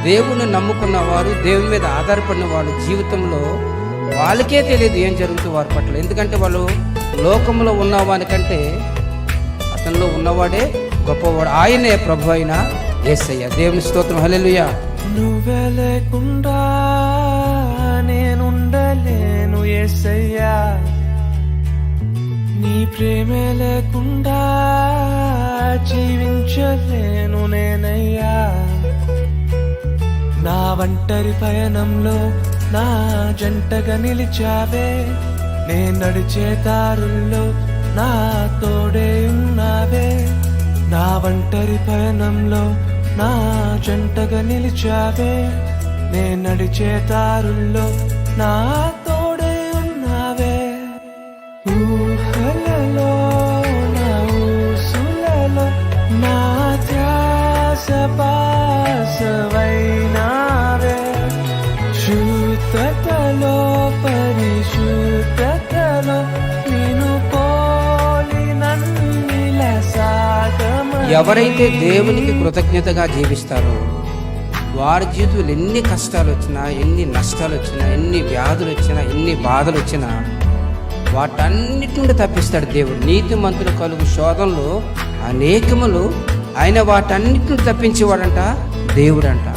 దేవుని నమ్ముకున్న వారు, దేవుని మీద ఆధారపడిన వాళ్ళు జీవితంలో వాళ్ళకే తెలియదు ఏం జరుగుతుంది వారి పట్ల. ఎందుకంటే వాళ్ళు లోకంలో ఉన్నవానికంటే అతనిలో ఉన్నవాడే గొప్పవాడు. ఆయనే ప్రభు అయిన యేసయ్య. దేవుని స్తోత్రం. హల్లెలూయా. నువ్వే లేకుండా నేనుండలేను యేసయ్యా, నీ ప్రేమే లేకుండా జీవించలేను నేనయ్యా. నా ఒంటరి పయనంలో నా జంటగా నిలిచావే, నే నడిచే దారుల్లో నా తోడే ఉన్నావే. నా ఒంటరి పయనంలో నా జంటగా నిలిచావే, నే నడిచే దారుల్లో నా తోడే ఉన్నావే. ఊహలలో నా ఊసులలో నా ధ్యాస బాసవైనావే. శుద్ధతలో పరిశుద్ధతలో నిన్ను పోలి నన్నిల సాగమ. ఎవరైతే దేవునికి కృతజ్ఞతగా జీవిస్తారో వారి జీవితంలో ఎన్ని కష్టాలు వచ్చినా, ఎన్ని నష్టాలు వచ్చినా, ఎన్ని వ్యాధులు వచ్చినా, ఎన్ని బాధలు వచ్చినా వాటన్నిటి నుండి తప్పిస్తాడు దేవుడు. నీతిమంతులు కలుగు శోధనలు అనేకములు ఆయన వాటన్నిటి నుండి తప్పించేవాడంట దేవుడంట.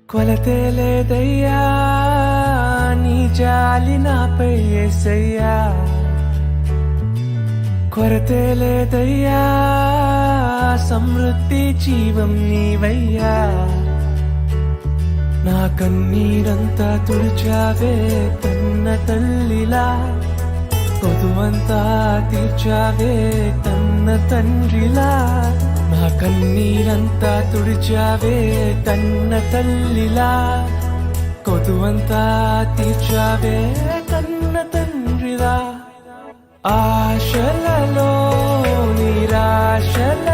కొలతే లేదయ్యా నీ జాలి నాపై యేసయ్యా, కొరతే లేదయ్యా సమృద్ధి జీవం నీవయ్యా. నా కన్నీరంతా తుడిచావే కన్న తల్లిలా, కొదువంతా తీర్చావే కన్న తండ్రిలా. నా కన్నీరంతా తుడిచావే కన్న తల్లిలా, కొదువంతా తీర్చావే కన్న తండ్రిలా. ఆశలలో నిరాశల